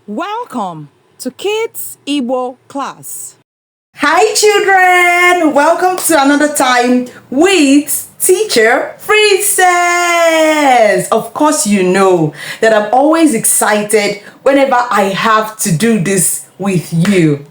Welcome to Kids Igbo class. Hi children, welcome to another time with teacher Princess. Of course you know that I'm always excited whenever I have to do this with you.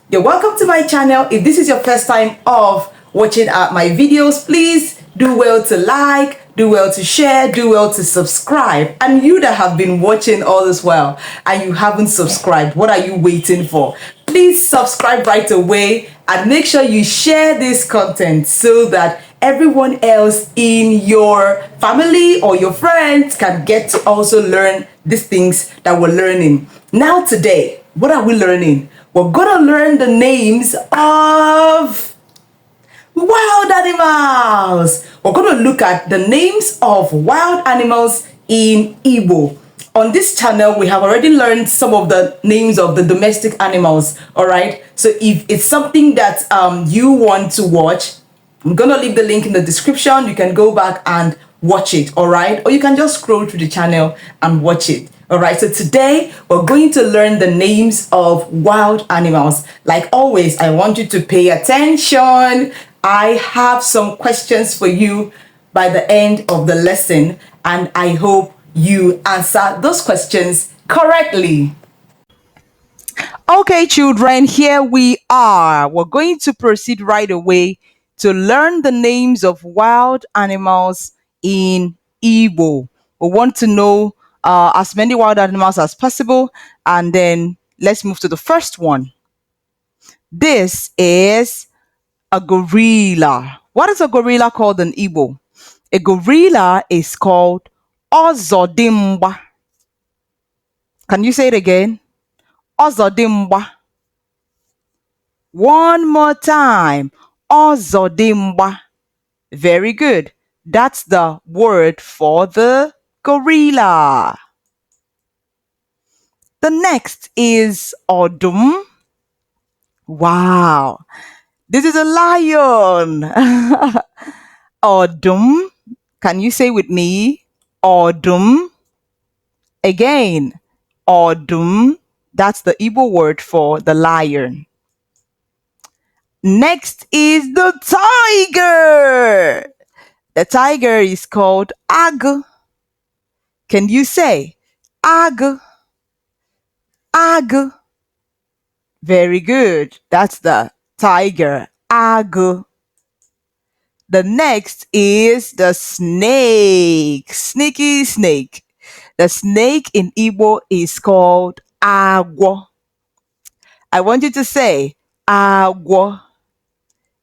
You're welcome to my channel. If this is your first time of watching my videos, please do well to like, do well to share, do well to subscribe. And you that have been watching all this while and you haven't subscribed, what are you waiting for? Please subscribe right away and make sure you share this content so that everyone else in your family or your friends can get to also learn these things that we're learning. Now today, what are we learning? We're gonna learn the names of wild animals. We're going to look at the names of wild animals in Igbo. On this channel, we have already learned some of the names of the domestic animals. All right. So if it's something that you want to watch, I'm going to leave the link in the description. You can go back and watch it. All right. Or you can just scroll through the channel and watch it. All right, so today we're going to learn the names of wild animals. Like always, I want you to pay attention. I have some questions for you by the end of the lesson, and I hope you answer those questions correctly. Okay, children, here we are. We're going to proceed right away to learn the names of wild animals in Igbo. We want to know as many wild animals as possible, and then let's move to the first one. This is a gorilla. What is a gorilla called in Igbo? A gorilla is called Ozodimba. Can you say it again? Ozodimba. One more time. Ozodimba. Very good. That's the word for the gorilla. The next is Odum. Wow. This is a lion. Odum. Can you say with me? Odum. Again. Odum. That's the Igbo word for the lion. Next is the tiger. The tiger is called Ag. Can you say Ag? Ag. Very good. That's the tiger. Ag. The next is the snake. Sneaky snake. The snake in Igbo is called Agwo. I want you to say Agwo.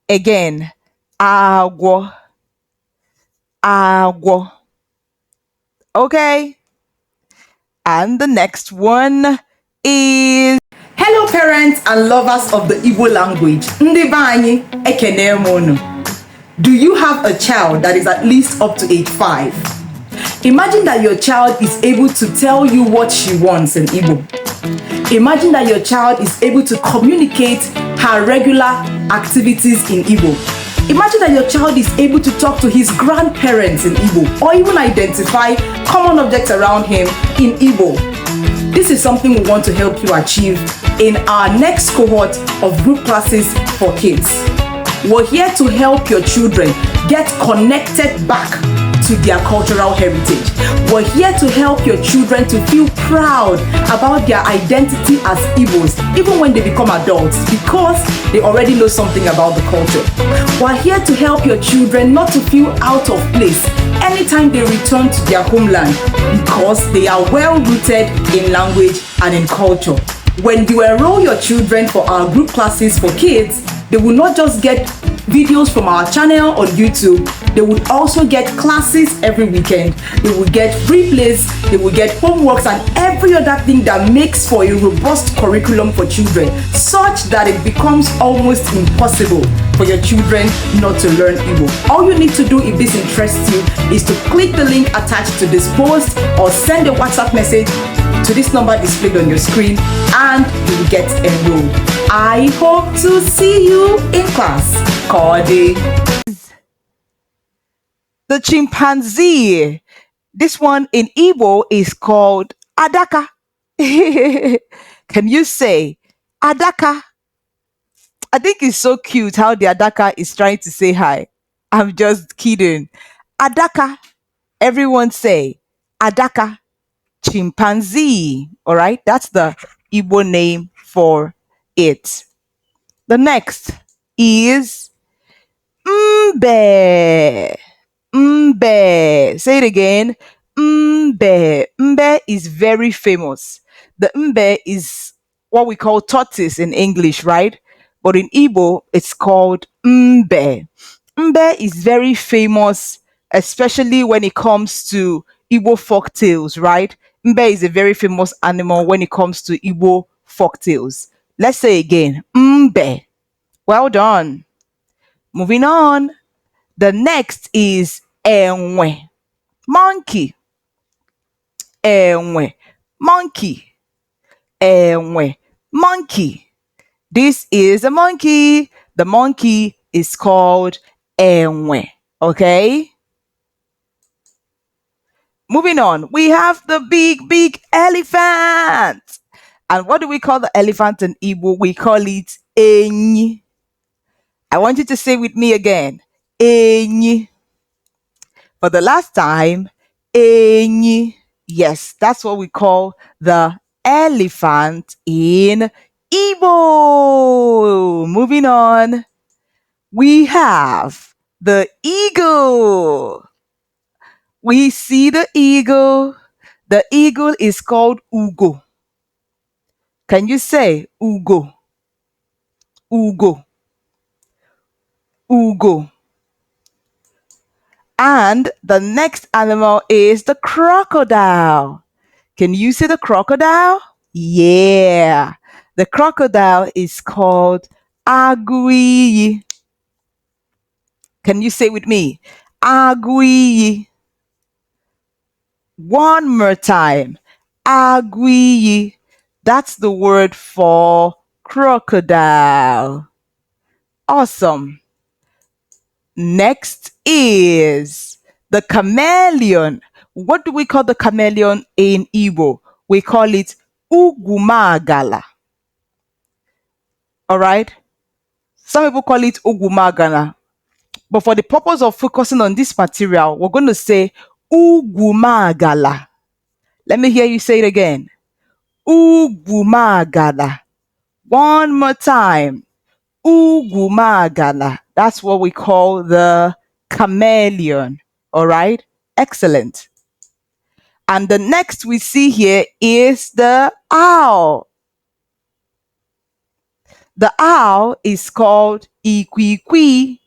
Again, Agwo. Agwo. Okay. And the next one is hello parents and lovers of the Igbo language. Ndị be anyị, ekene m unu. Do you have a child that is at least up to age 5? Imagine that your child is able to tell you what she wants in Igbo. Imagine that your child is able to communicate her regular activities in Igbo. Imagine that your child is able to talk to his grandparents in Igbo or even identify common objects around him in Igbo. This is something we want to help you achieve in our next cohort of group classes for kids. We're here to help your children get connected back to their cultural heritage. We're here to help your children to feel proud about their identity as Igbos, even when they become adults, because they already know something about the culture. We're here to help your children not to feel out of place anytime they return to their homeland, because they are well rooted in language and in culture. When you enroll your children for our group classes for kids, they will not just get videos from our channel on YouTube, they would also get classes every weekend. They will get replays, they will get homeworks and every other thing that makes for a robust curriculum for children, such that it becomes almost impossible for your children not to learn Igbo. All you need to do if this interests you is to click the link attached to this post or send a WhatsApp message to this number displayed on your screen and you will get enrolled. I hope to see you in class. Kode. The chimpanzee. This one in Igbo is called Adaka. Can you say adaka? I think it's so cute how the adaka is trying to say hi. I'm just kidding. Adaka. Everyone say adaka. Chimpanzee. All right, that's the Igbo name for it. The next is mbe. Mbe. Say it again. Mbe. Mbe is very famous. The mbe is what we call tortoise in English, right? But in Igbo, it's called mbe. Mbe is very famous, especially when it comes to Igbo folk tales, right? Mbe is a very famous animal when it comes to Igbo folk tales. Let's say again, mbe. Well done. Moving on. The next is enwe. Monkey. Enwe. Monkey. Enwe. Monkey. This is a monkey. The monkey is called enwe. Okay? Moving on, we have the big elephant. And what do we call the elephant in Igbo? We call it enyi. I want you to say with me again. Enyi. For the last time, enyi. Yes, that's what we call the elephant in Igbo. Moving on, we have the eagle. We see the eagle. The eagle is called Ugo. Can you say Ugo? Ugo. Ugo. And the next animal is the crocodile. Can you see the crocodile? Yeah. The crocodile is called Agui. Can you say with me? Agui. One more time. Agui. That's the word for crocodile. Awesome. Next is the chameleon. What do we call the chameleon in Igbo? We call it ugumagala. All right. Some people call it ugumagala. But for the purpose of focusing on this material, we're going to say ugumagala. Let me hear you say it again. Ugumagala. One more time. Ugumagala. That's what we call the chameleon. All right. Excellent. And the next we see here is the owl. The owl is called Ikwikwi.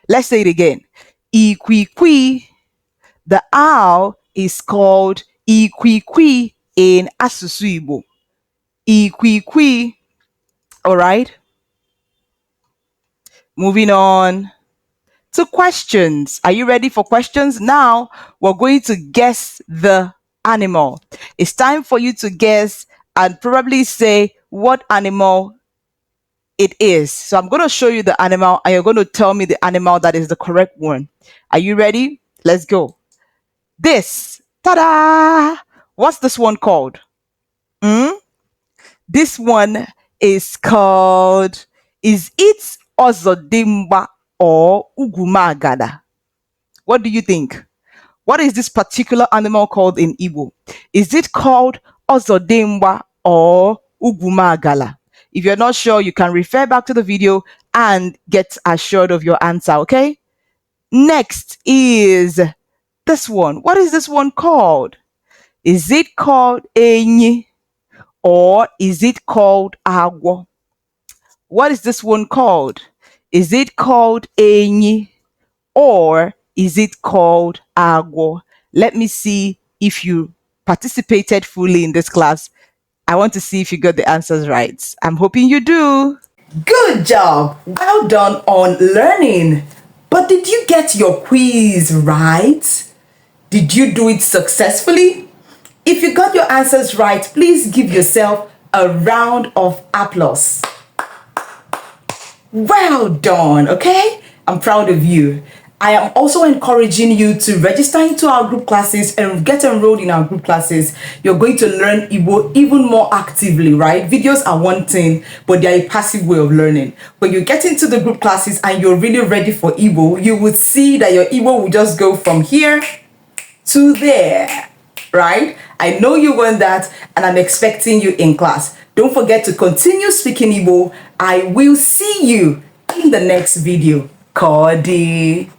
Let's say it again. Ikwikwi. The owl is called Ikwikwi in Asusu Igbo. Ikwikwi. All right. Moving on to questions. Are you ready for questions? Now we're going to guess the animal. It's time for you to guess and probably say what animal it is. So I'm going to show you the animal and you're going to tell me the animal that is the correct one. Are you ready? Let's go. This. Ta-da! What's this one called? This one is called, is it Ozodimba or Ugumagada? What do you think? What is this particular animal called in Igbo? Is it called Ozodimba or Ugumagala? If you're not sure, you can refer back to the video and get assured of your answer, okay? Next is this one. What is this one called? Is it called Enyi or is it called Agwo? What is this one called? Is it called Enyi or is it called Agwo? Let me see if you participated fully in this class. I want to see if you got the answers right. I'm hoping you do. Good job. Well done on learning. But did you get your quiz right? Did you do it successfully? If you got your answers right, please give yourself a round of applause. Well done, okay? I'm proud of you. I am also encouraging you to register into our group classes and get enrolled in our group classes. You're going to learn Igbo even more actively, right? Videos are one thing, but they are a passive way of learning. When you get into the group classes and you're really ready for Igbo, you would see that your Igbo will just go from here to there, right? I know you want that, and I'm expecting you in class. Don't forget to continue speaking Igbo. I will see you in the next video. Kodi.